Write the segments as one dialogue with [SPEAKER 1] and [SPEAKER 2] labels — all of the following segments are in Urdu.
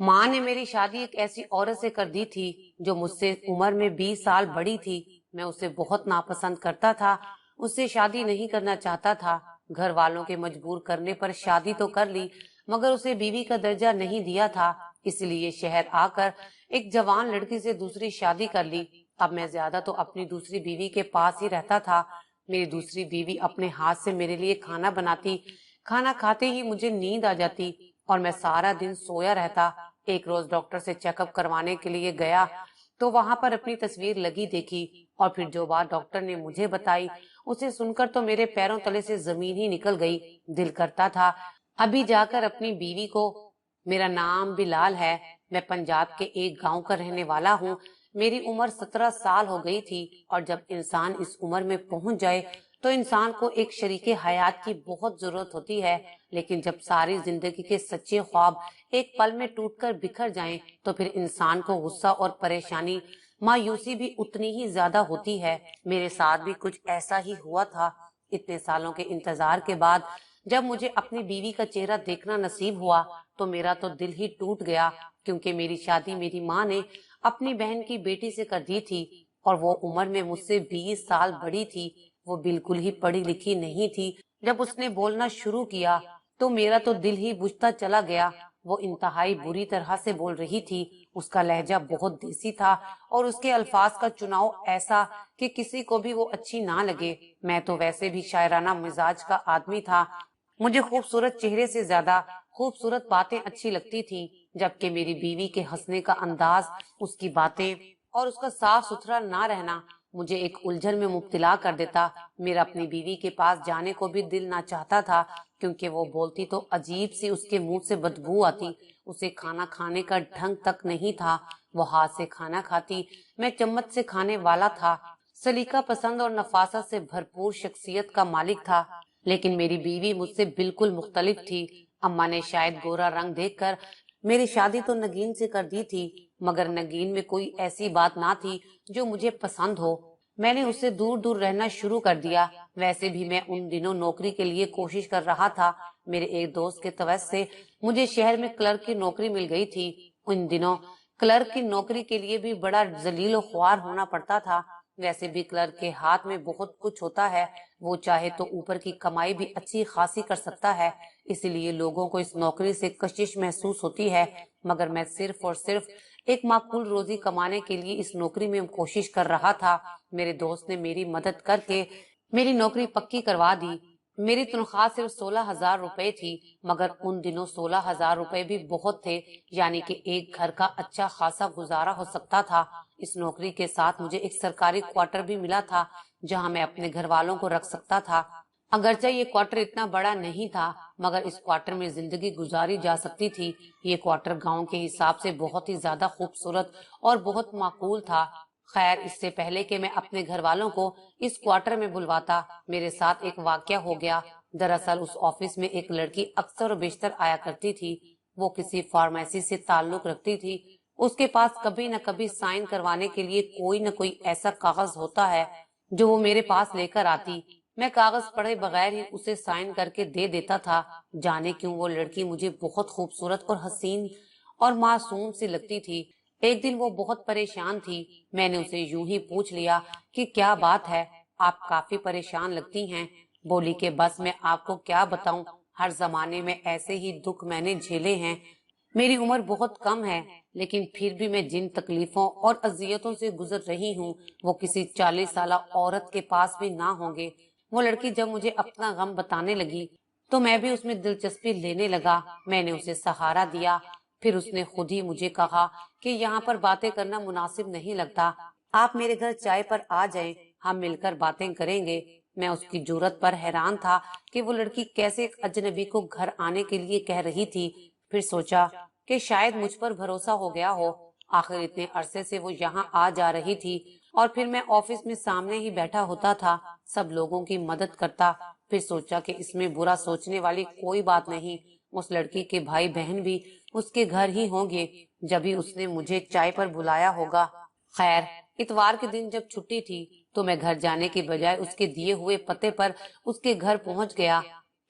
[SPEAKER 1] ماں نے میری شادی ایک ایسی عورت سے کر دی تھی جو مجھ سے عمر میں 20 سال بڑی تھی۔ میں اسے بہت ناپسند کرتا تھا، اس سے شادی نہیں کرنا چاہتا تھا۔ گھر والوں کے مجبور کرنے پر شادی تو کر لی، مگر اسے بیوی کا درجہ نہیں دیا تھا، اس لیے شہر آ کر ایک جوان لڑکی سے دوسری شادی کر لی۔ اب میں زیادہ تو اپنی دوسری بیوی کے پاس ہی رہتا تھا۔ میری دوسری بیوی اپنے ہاتھ سے میرے لیے کھانا بناتی، کھانا کھاتے ہی مجھے نیند آ جاتی اور میں سارا دن سویا رہتا۔ ایک روز ڈاکٹر سے چیک اپ کروانے کے لیے گیا تو وہاں پر اپنی تصویر لگی دیکھی، اور پھر جو بات ڈاکٹر نے مجھے بتائی اسے سن کر تو میرے پیروں تلے سے زمین ہی نکل گئی۔ دل کرتا تھا ابھی جا کر اپنی بیوی کو، میرا نام بلال ہے، میں پنجاب کے ایک گاؤں کا رہنے والا ہوں۔ میری عمر 17 سال ہو گئی تھی، اور جب انسان اس عمر میں پہنچ جائے تو انسان کو ایک شریک حیات کی بہت ضرورت ہوتی ہے، لیکن جب ساری زندگی کے سچے خواب ایک پل میں ٹوٹ کر بکھر جائیں تو پھر انسان کو غصہ اور پریشانی، مایوسی بھی اتنی ہی زیادہ ہوتی ہے۔ میرے ساتھ بھی کچھ ایسا ہی ہوا تھا۔ اتنے سالوں کے انتظار کے بعد جب مجھے اپنی بیوی کا چہرہ دیکھنا نصیب ہوا تو میرا تو دل ہی ٹوٹ گیا، کیونکہ میری شادی میری ماں نے اپنی بہن کی بیٹی سے کر دی تھی، اور وہ عمر میں مجھ سے 20 سال بڑی تھی۔ وہ بالکل ہی پڑھی لکھی نہیں تھی۔ جب اس نے بولنا شروع کیا تو میرا تو دل ہی بجھتا چلا گیا۔ وہ انتہائی بری طرح سے بول رہی تھی، اس کا لہجہ بہت دیسی تھا اور اس کے الفاظ کا چناؤ ایسا کہ کسی کو بھی وہ اچھی نہ لگے۔ میں تو ویسے بھی شاعرانہ مزاج کا آدمی تھا، مجھے خوبصورت چہرے سے زیادہ خوبصورت باتیں اچھی لگتی تھی، جبکہ میری بیوی کے ہنسنے کا انداز، اس کی باتیں اور اس کا صاف ستھرا نہ رہنا مجھے ایک الجھن میں مبتلا کر دیتا۔ میرا اپنی بیوی کے پاس جانے کو بھی دل نہ چاہتا تھا، کیونکہ وہ بولتی تو عجیب سی اس کے منہ سے بدبو آتی۔ اسے کھانا کھانے کا ڈھنگ تک نہیں تھا، وہ ہاتھ سے کھانا کھاتی، میں چمچ سے کھانے والا تھا۔ سلیقہ پسند اور نفاست سے بھرپور شخصیت کا مالک تھا، لیکن میری بیوی مجھ سے بالکل مختلف تھی۔ اماں نے شاید گورا رنگ دیکھ کر میری شادی تو نگین سے کر دی تھی، مگر نگین میں کوئی ایسی بات نہ تھی جو مجھے پسند ہو۔ میں نے اس سے دور دور رہنا شروع کر دیا۔ ویسے بھی میں ان دنوں نوکری کے لیے کوشش کر رہا تھا۔ میرے ایک دوست کے توسط سے مجھے شہر میں کلرک کی نوکری مل گئی تھی۔ ان دنوں کلرک کی نوکری کے لیے بھی بڑا ذلیل و خوار ہونا پڑتا تھا۔ ویسے بھی کلرک کے ہاتھ میں بہت کچھ ہوتا ہے، وہ چاہے تو اوپر کی کمائی بھی اچھی خاصی کر سکتا ہے، اس لیے لوگوں کو اس نوکری سے کشش محسوس ہوتی ہے، مگر میں صرف اور صرف ایک معقول روزی کمانے کے لیے اس نوکری میں کوشش کر رہا تھا۔ میرے دوست نے میری مدد کر کے میری نوکری پکی کروا دی۔ میری تنخواہ صرف 16,000 روپے تھی، مگر ان دنوں 16,000 روپے بھی بہت تھے، یعنی کہ ایک گھر کا اچھا خاصا گزارا ہو سکتا تھا۔ اس نوکری کے ساتھ مجھے ایک سرکاری کوارٹر بھی ملا تھا، جہاں میں اپنے گھر والوں کو رکھ سکتا تھا۔ اگرچہ یہ کوارٹر اتنا بڑا نہیں تھا، مگر اس کوارٹر میں زندگی گزاری جا سکتی تھی۔ یہ کوارٹر گاؤں کے حساب سے بہت ہی زیادہ خوبصورت اور بہت معقول تھا۔ خیر، اس سے پہلے کہ میں اپنے گھر والوں کو اس کوارٹر میں بلواتا، میرے ساتھ ایک واقعہ ہو گیا۔ دراصل اس آفس میں ایک لڑکی اکثر و بیشتر آیا کرتی تھی۔ وہ کسی فارمیسی سے تعلق رکھتی تھی۔ اس کے پاس کبھی نہ کبھی سائن کروانے کے لیے کوئی نہ کوئی ایسا کاغذ ہوتا ہے جو وہ میرے پاس لے کر آتی۔ میں کاغذ پڑھے بغیر ہی اسے سائن کر کے دے دیتا تھا۔ جانے کیوں وہ لڑکی مجھے بہت خوبصورت اور حسین اور معصوم سی لگتی تھی۔ ایک دن وہ بہت پریشان تھی۔ میں نے اسے یوں ہی پوچھ لیا کہ کیا بات ہے، آپ کافی پریشان لگتی ہیں۔ بولی کہ بس میں آپ کو کیا بتاؤں، ہر زمانے میں ایسے ہی دکھ میں نے جھیلے ہیں۔ میری عمر بہت کم ہے، لیکن پھر بھی میں جن تکلیفوں اور اذیتوں سے گزر رہی ہوں وہ کسی 40 سالہ عورت کے پاس بھی نہ ہوں گے۔ وہ لڑکی جب مجھے اپنا غم بتانے لگی تو میں بھی اس میں دلچسپی لینے لگا۔ میں نے اسے سہارا دیا۔ پھر اس نے خود ہی مجھے کہا کہ یہاں پر باتیں کرنا مناسب نہیں لگتا، آپ میرے گھر چائے پر آ جائیں، ہم مل کر باتیں کریں گے۔ میں اس کی جرأت پر حیران تھا کہ وہ لڑکی کیسے ایک اجنبی کو گھر آنے کے لیے کہہ رہی تھی۔ پھر سوچا کہ شاید مجھ پر بھروسہ ہو گیا ہو، آخر اتنے عرصے سے وہ یہاں آ جا رہی تھی، اور پھر میں آفس میں سامنے ہی بیٹھا ہوتا تھا، سب لوگوں کی مدد کرتا۔ پھر سوچا کہ اس میں برا سوچنے والی کوئی بات نہیں، اس لڑکی کے بھائی بہن بھی اس کے گھر ہی ہوں گے، جبھی اس نے مجھے چائے پر بلایا ہوگا۔ خیر، اتوار کے دن جب چھٹی تھی تو میں گھر جانے کے بجائے اس کے دیے ہوئے پتے پر اس کے گھر پہنچ گیا۔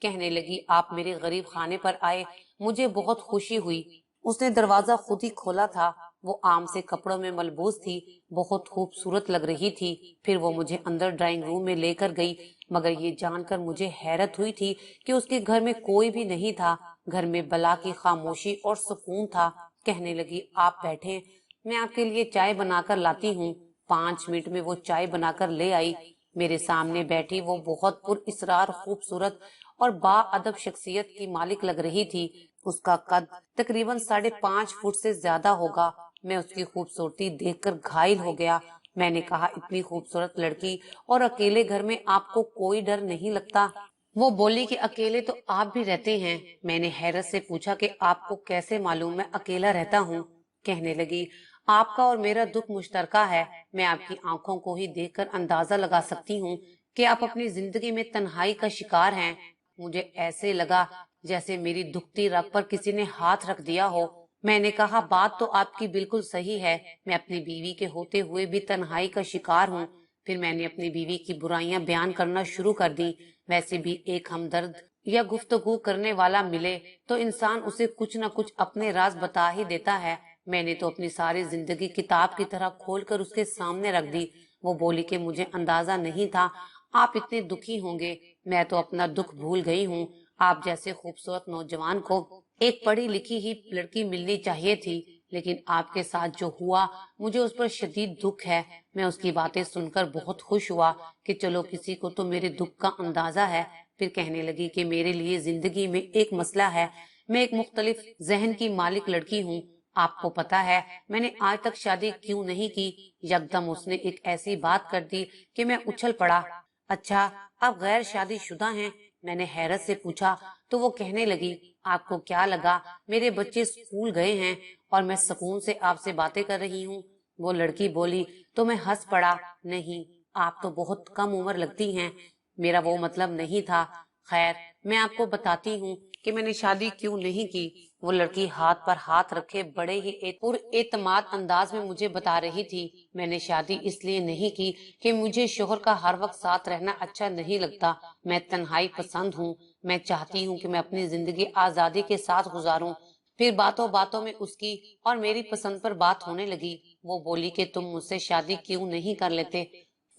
[SPEAKER 1] کہنے لگی، آپ میرے غریب خانے پر آئے، مجھے بہت خوشی ہوئی۔ اس نے دروازہ خود ہی کھولا تھا۔ وہ عام سے کپڑوں میں ملبوس تھی، بہت خوبصورت لگ رہی تھی۔ پھر وہ مجھے اندر ڈرائنگ روم میں لے کر گئی، مگر یہ جان کر مجھے حیرت ہوئی تھی کہ اس کے گھر میں کوئی بھی نہیں تھا۔ گھر میں بلا کی خاموشی اور سکون تھا۔ کہنے لگی، آپ بیٹھیں، میں آپ کے لیے چائے بنا کر لاتی ہوں۔ 5 منٹ میں وہ چائے بنا کر لے آئی۔ میرے سامنے بیٹھی وہ بہت پر اسرار خوبصورت اور با ادب شخصیت کی مالک لگ رہی تھی۔ اس کا قد تقریباً 5.5 فٹ سے زیادہ ہوگا۔ میں اس کی خوبصورتی دیکھ کر گھائل ہو گیا۔ میں نے کہا، اتنی خوبصورت لڑکی اور اکیلے گھر میں آپ کو کوئی ڈر نہیں لگتا؟ وہ بولی کہ اکیلے تو آپ بھی رہتے ہیں۔ میں نے حیرت سے پوچھا کہ آپ کو کیسے معلوم میں اکیلا رہتا ہوں؟ کہنے لگی، آپ کا اور میرا دکھ مشترکہ ہے۔ میں آپ کی آنکھوں کو ہی دیکھ کر اندازہ لگا سکتی ہوں کہ آپ اپنی زندگی میں تنہائی کا شکار ہیں۔ مجھے ایسے لگا جیسے میری دکھتی رگ پر کسی نے ہاتھ رکھ دیا ہو۔ میں نے کہا، بات تو آپ کی بالکل صحیح ہے، میں اپنی بیوی کے ہوتے ہوئے بھی تنہائی کا شکار ہوں۔ پھر میں نے اپنی بیوی کی برائیاں بیان کرنا شروع کر دی۔ ویسے بھی ایک ہمدرد یا گفتگو کرنے والا ملے تو انسان اسے کچھ نہ کچھ اپنے راز بتا ہی دیتا ہے۔ میں نے تو اپنی ساری زندگی کتاب کی طرح کھول کر اس کے سامنے رکھ دی۔ وہ بولی کہ مجھے اندازہ نہیں تھا آپ اتنے دکھی ہوں گے۔ میں تو اپنا دکھ بھول گئی ہوں۔ آپ جیسے خوبصورت نوجوان کو ایک پڑھی لکھی ہی لڑکی ملنی چاہیے تھی، لیکن آپ کے ساتھ جو ہوا مجھے اس پر شدید دکھ ہے۔ میں اس کی باتیں سن کر بہت خوش ہوا کہ چلو کسی کو تو میرے دکھ کا اندازہ ہے۔ پھر کہنے لگی کہ میرے لیے زندگی میں ایک مسئلہ ہے، میں ایک مختلف ذہن کی مالک لڑکی ہوں۔ آپ کو پتا ہے میں نے آج تک شادی کیوں نہیں کی؟ یکدم اس نے ایک ایسی بات کر دی کہ میں اچھل پڑا۔ اچھا، آپ غیر شادی شدہ ہیں؟ میں نے حیرت سے پوچھا تو وہ کہنے لگی، آپ کو کیا لگا میرے بچے اسکول گئے ہیں اور میں سکون سے آپ سے باتیں کر رہی ہوں؟ وہ لڑکی بولی تو میں ہنس پڑا۔ نہیں، آپ تو بہت کم عمر لگتی ہیں، میرا وہ مطلب نہیں تھا۔ خیر، میں آپ کو بتاتی ہوں کہ میں نے شادی کیوں نہیں کی۔ وہ لڑکی ہاتھ پر ہاتھ رکھے بڑے ہی پر اعتماد انداز میں مجھے بتا رہی تھی، میں نے شادی اس لیے نہیں کی کہ مجھے شوہر کا ہر وقت ساتھ رہنا اچھا نہیں لگتا۔ میں تنہائی پسند ہوں، میں چاہتی ہوں کہ میں اپنی زندگی آزادی کے ساتھ گزاروں۔ پھر باتوں باتوں میں اس کی اور میری پسند پر بات ہونے لگی۔ وہ بولی کہ تم مجھ سے شادی کیوں نہیں کر لیتے؟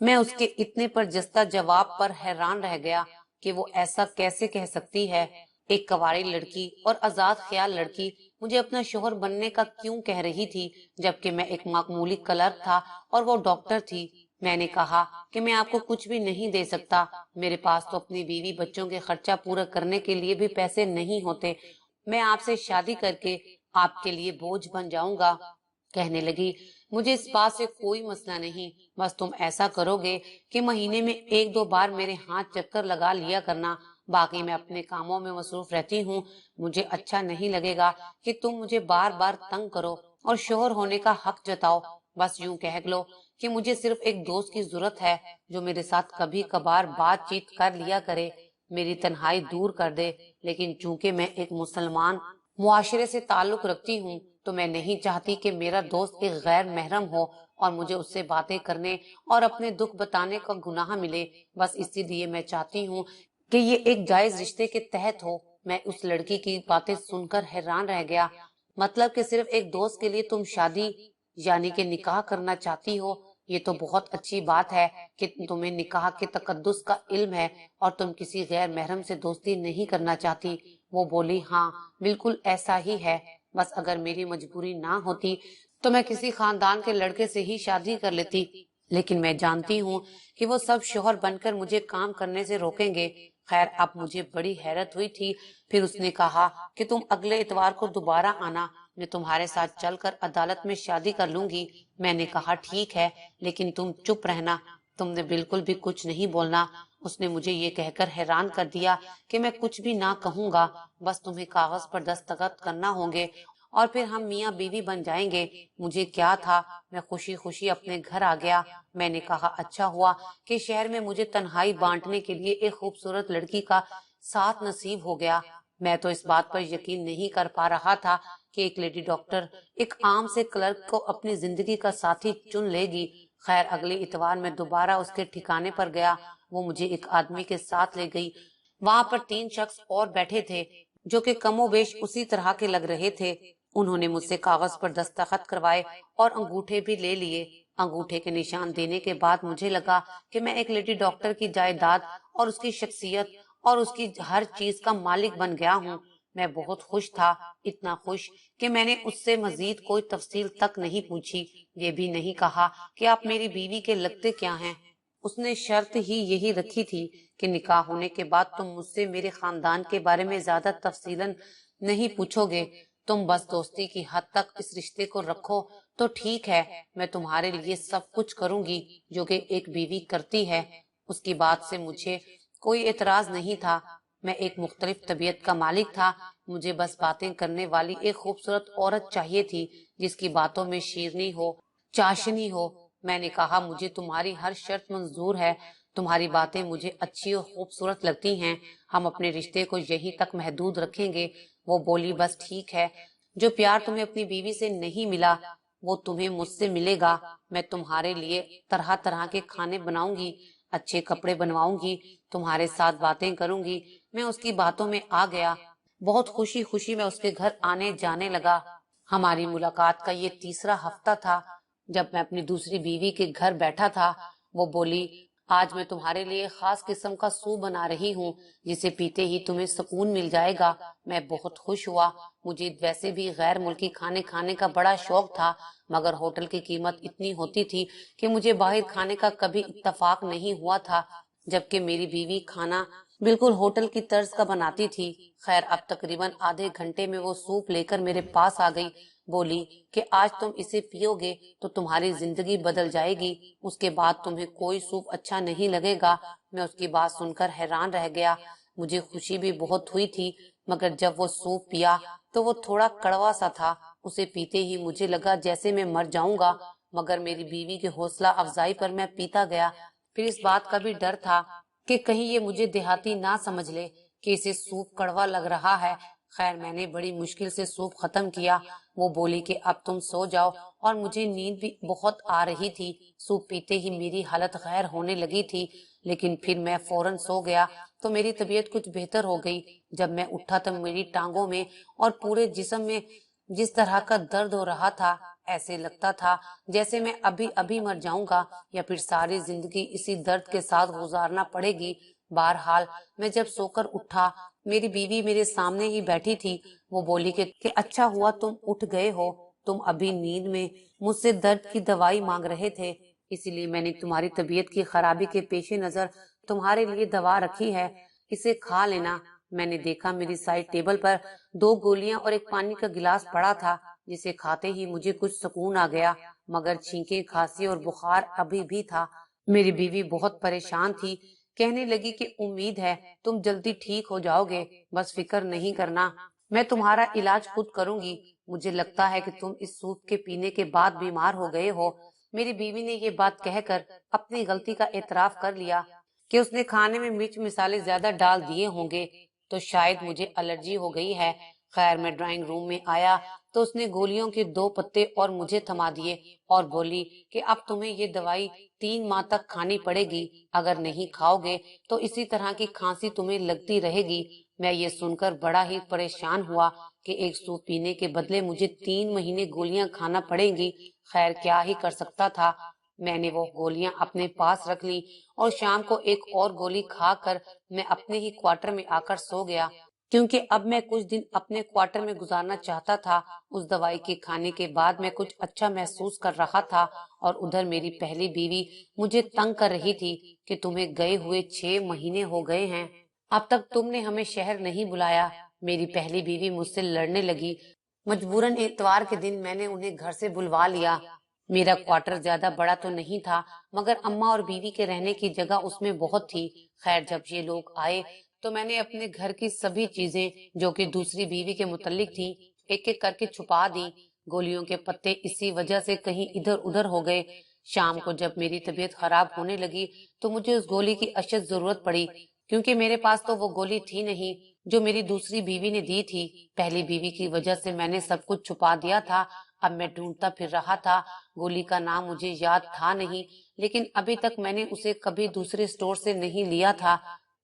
[SPEAKER 1] میں اس کے اتنے پر جستہ جواب پر حیران رہ گیا کہ وہ ایسا کیسے کہہ سکتی ہے۔ ایک کنواری لڑکی اور آزاد خیال لڑکی مجھے اپنا شوہر بننے کا کیوں کہہ رہی تھی، جبکہ میں ایک معمولی کلرک تھا اور وہ ڈاکٹر تھی۔ میں نے کہا کہ میں آپ کو کچھ بھی نہیں دے سکتا، میرے پاس تو اپنی بیوی بچوں کے خرچہ پورا کرنے کے لیے بھی پیسے نہیں ہوتے۔ میں آپ سے شادی کر کے آپ کے لیے بوجھ بن جاؤں گا۔ کہنے لگی، مجھے اس بات سے کوئی مسئلہ نہیں، بس تم ایسا کرو گے کہ مہینے میں 1-2 بار میرے ہاتھ چکر لگا لیا کرنا، باقی میں اپنے کاموں میں مصروف رہتی ہوں۔ مجھے اچھا نہیں لگے گا کہ تم مجھے بار بار تنگ کرو اور شوہر ہونے کا حق جتاؤ۔ بس یوں کہہ لو کہ مجھے صرف ایک دوست کی ضرورت ہے جو میرے ساتھ کبھی کبھار بات چیت کر لیا کرے، میری تنہائی دور کر دے۔ لیکن چونکہ میں ایک مسلمان معاشرے سے تعلق رکھتی ہوں تو میں نہیں چاہتی کہ میرا دوست ایک غیر محرم ہو اور مجھے اس سے باتیں کرنے اور اپنے دکھ بتانے کا گناہ ملے۔ بس اسی لیے میں چاہتی ہوں کہ یہ ایک جائز رشتے کے تحت ہو۔ میں اس لڑکی کی باتیں سن کر حیران رہ گیا۔ مطلب کہ صرف ایک دوست کے لیے تم شادی یعنی کہ نکاح کرنا چاہتی ہو؟ یہ تو بہت اچھی بات ہے کہ تمہیں نکاح کے تقدس کا علم ہے اور تم کسی غیر محرم سے دوستی نہیں کرنا چاہتی۔ وہ بولی، ہاں بالکل ایسا ہی ہے، بس اگر میری مجبوری نہ ہوتی تو میں کسی خاندان کے لڑکے سے ہی شادی کر لیتی، لیکن میں جانتی ہوں کہ وہ سب شوہر بن کر مجھے کام کرنے سے روکیں گے۔ خیر، اب مجھے بڑی حیرت ہوئی تھی۔ پھر اس نے کہا کہ تم اگلے اتوار کو دوبارہ آنا، میں تمہارے ساتھ چل کر عدالت میں شادی کر لوں گی۔ میں نے کہا ٹھیک ہے، لیکن تم چپ رہنا، تم نے بالکل بھی کچھ نہیں بولنا۔ اس نے مجھے یہ کہہ کر حیران کر دیا کہ میں کچھ بھی نہ کہوں گا، بس تمہیں کاغذ پر دستخط کرنا ہوں گے اور پھر ہم میاں بیوی بن جائیں گے۔ مجھے کیا تھا، میں خوشی خوشی اپنے گھر آ گیا۔ میں نے کہا اچھا ہوا کہ شہر میں مجھے تنہائی بانٹنے کے لیے ایک خوبصورت لڑکی کا ساتھ نصیب ہو گیا۔ میں تو اس بات پر یقین نہیں کر پا رہا تھا کہ ایک لیڈی ڈاکٹر ایک عام سے کلرک کو اپنی زندگی کا ساتھی چن لے گی۔ خیر، اگلے اتوار میں دوبارہ اس کے ٹھکانے پر گیا۔ وہ مجھے ایک آدمی کے ساتھ لے گئی۔ وہاں پر 3 شخص اور بیٹھے تھے جو کہ کم و بیش اسی طرح کے لگ رہے تھے۔ انہوں نے مجھ سے کاغذ پر دستخط کروائے اور انگوٹھے بھی لے لیے۔ انگوٹھے کے نشان دینے کے بعد مجھے لگا کہ میں ایک لیڈی ڈاکٹر کی جائیداد اور اس کی شخصیت اور اس کی ہر چیز کا مالک بن گیا ہوں۔ میں بہت خوش تھا، اتنا خوش کہ میں نے اس سے مزید کوئی تفصیل تک نہیں پوچھی، یہ بھی نہیں کہا کہ آپ میری بیوی کے لگتے کیا ہیں۔ اس نے شرط ہی یہی رکھی تھی کہ نکاح ہونے کے بعد تم مجھ سے میرے خاندان کے بارے میں زیادہ تفصیلاً نہیں پوچھو گے، تم بس دوستی کی حد تک اس رشتے کو رکھو تو ٹھیک ہے، میں تمہارے لیے سب کچھ کروں گی جو کہ ایک بیوی کرتی ہے۔ اس کی بات سے مجھے کوئی اعتراض نہیں تھا، میں ایک مختلف طبیعت کا مالک تھا، مجھے بس باتیں کرنے والی ایک خوبصورت عورت چاہیے تھی جس کی باتوں میں شیرنی ہو، چاشنی ہو۔ میں نے کہا مجھے تمہاری ہر شرط منظور ہے، تمہاری باتیں مجھے اچھی اور خوبصورت لگتی ہیں، ہم اپنے رشتے کو یہیں تک محدود رکھیں گے۔ وہ بولی بس ٹھیک ہے، جو پیار تمہیں اپنی بیوی سے نہیں ملا وہ تمہیں مجھ سے ملے گا۔ میں تمہارے لیے طرح طرح کے کھانے بناؤں گی، اچھے کپڑے بنواؤں گی، تمہارے ساتھ باتیں کروں گی۔ میں اس کی باتوں میں آ گیا، بہت خوشی خوشی میں اس کے گھر آنے جانے لگا۔ ہماری ملاقات کا یہ تیسرا ہفتہ تھا۔ جب میں اپنی دوسری بیوی کے گھر بیٹھا تھا، وہ بولی آج میں تمہارے لیے خاص قسم کا سوپ بنا رہی ہوں جسے پیتے ہی تمہیں سکون مل جائے گا۔ میں بہت خوش ہوا، مجھے ویسے بھی غیر ملکی کھانے کھانے کا بڑا شوق تھا، مگر ہوٹل کی قیمت اتنی ہوتی تھی کہ مجھے باہر کھانے کا کبھی اتفاق نہیں ہوا تھا، جبکہ میری بیوی کھانا بالکل ہوٹل کی طرز کا بناتی تھی۔ خیر اب تقریباً آدھے گھنٹے میں وہ سوپ لے کر میرے پاس آ گئی، بولی کہ آج تم اسے پیو گے تو تمہاری زندگی بدل جائے گی، اس کے بعد تمہیں کوئی سوپ اچھا نہیں لگے گا۔ میں اس کی بات سن کر حیران رہ گیا، مجھے خوشی بھی بہت ہوئی تھی، مگر جب وہ سوپ پیا تو وہ تھوڑا کڑوا سا تھا، اسے پیتے ہی مجھے لگا جیسے میں مر جاؤں گا، مگر میری بیوی کے حوصلہ افزائی پر میں پیتا گیا۔ پھر اس بات کا بھی ڈر تھا کہ کہیں یہ مجھے دیہاتی نہ سمجھ لے کہ اسے سوپ کڑوا لگ رہا ہے۔ خیر میں نے بڑی مشکل سے سوپ ختم کیا۔ وہ بولی کہ اب تم سو جاؤ، اور مجھے نیند بھی بہت آ رہی تھی، سوپ پیتے ہی میری حالت غیر ہونے لگی تھی، لیکن پھر میں فوراً سو گیا تو میری طبیعت کچھ بہتر ہو گئی۔ جب میں اٹھا تو میری ٹانگوں میں اور پورے جسم میں جس طرح کا درد ہو رہا تھا، ایسے لگتا تھا جیسے میں ابھی ابھی مر جاؤں گا یا پھر ساری زندگی اسی درد کے ساتھ گزارنا پڑے گی۔ بہرحال میں جب سو کر اٹھا، میری بیوی میرے سامنے ہی بیٹھی تھی۔ وہ بولی کہ اچھا ہوا تم اٹھ گئے ہو، تم ابھی نیند میں مجھ سے درد کی دوائی مانگ رہے تھے، اسی لیے میں نے تمہاری طبیعت کی خرابی کے پیش نظر تمہارے لیے دوا رکھی ہے، اسے کھا لینا۔ میں نے دیکھا میری سائڈ ٹیبل پر 2 گولیاں اور ایک پانی کا گلاس پڑا تھا، جسے کھاتے ہی مجھے کچھ سکون آ گیا، مگر چھینکیں، کھانسی اور بخار ابھی بھی تھا۔ میری بیوی بہت پریشان تھی، کہنے لگی کہ امید ہے تم جلدی ٹھیک ہو جاؤ گے، بس فکر نہیں کرنا، میں تمہارا علاج خود کروں گی، مجھے لگتا ہے کہ تم اس سوپ کے پینے کے بعد بیمار ہو گئے ہو۔ میری بیوی نے یہ بات کہہ کر اپنی غلطی کا اعتراف کر لیا کہ اس نے کھانے میں مرچ مسالے زیادہ ڈال دیے ہوں گے، تو شاید مجھے الرجی ہو گئی ہے۔ خیر میں ڈرائنگ روم میں آیا تو اس نے گولیوں کے 2 پتے اور مجھے تھما دیے اور بولی کہ اب تمہیں یہ دوائی 3 ماہ تک کھانی پڑے گی، اگر نہیں کھاؤ گے تو اسی طرح کی کھانسی تمہیں لگتی رہے گی۔ میں یہ سن کر بڑا ہی پریشان ہوا کہ ایک سوپ پینے کے بدلے مجھے 3 مہینے گولیاں کھانا پڑیں گی۔ خیر کیا ہی کر سکتا تھا، میں نے وہ گولیاں اپنے پاس رکھ لی اور شام کو ایک اور گولی کھا کر میں اپنے ہی کوارٹر میں آ کر سو گیا، کیونکہ اب میں کچھ دن اپنے کوارٹر میں گزارنا چاہتا تھا۔ اس دوائی کے کھانے کے بعد میں کچھ اچھا محسوس کر رہا تھا، اور ادھر میری پہلی بیوی مجھے تنگ کر رہی تھی کہ تمہیں گئے ہوئے 6 مہینے ہو گئے ہیں، اب تک تم نے ہمیں شہر نہیں بلایا۔ میری پہلی بیوی مجھ سے لڑنے لگی، مجبوراً اتوار کے دن میں نے انہیں گھر سے بلوا لیا۔ میرا کوارٹر زیادہ بڑا تو نہیں تھا، مگر اماں اور بیوی کے رہنے کی جگہ اس میں بہت تھی۔ خیر جب یہ لوگ آئے تو میں نے اپنے گھر کی سبھی چیزیں جو کہ دوسری بیوی کے متعلق تھیں ایک ایک کر کے چھپا دی۔ گولیوں کے پتے اسی وجہ سے کہیں ادھر ادھر ہو گئے۔ شام کو جب میری طبیعت خراب ہونے لگی تو مجھے اس گولی کی اشد ضرورت پڑی، کیونکہ میرے پاس تو وہ گولی تھی نہیں جو میری دوسری بیوی نے دی تھی۔ پہلی بیوی کی وجہ سے میں نے سب کچھ چھپا دیا تھا، اب میں ڈھونڈتا پھر رہا تھا۔ گولی کا نام مجھے یاد تھا نہیں، لیکن ابھی تک میں نے اسے کبھی دوسرے اسٹور سے نہیں لیا تھا۔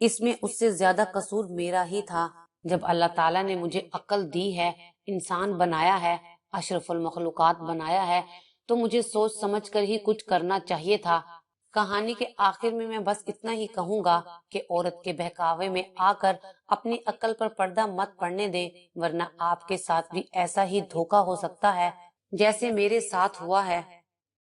[SPEAKER 1] اس میں اس سے زیادہ قصور میرا ہی تھا۔ جب اللہ تعالیٰ نے مجھے عقل دی ہے، انسان بنایا ہے، اشرف المخلوقات بنایا ہے، تو مجھے سوچ سمجھ کر ہی کچھ کرنا چاہیے تھا۔ کہانی کے آخر میں بس اتنا ہی کہوں گا کہ عورت کے بہکاوے میں آ کر اپنی عقل پر پردہ مت پڑنے دیں، ورنہ آپ کے ساتھ بھی ایسا ہی دھوکا ہو سکتا ہے جیسے میرے ساتھ ہوا ہے۔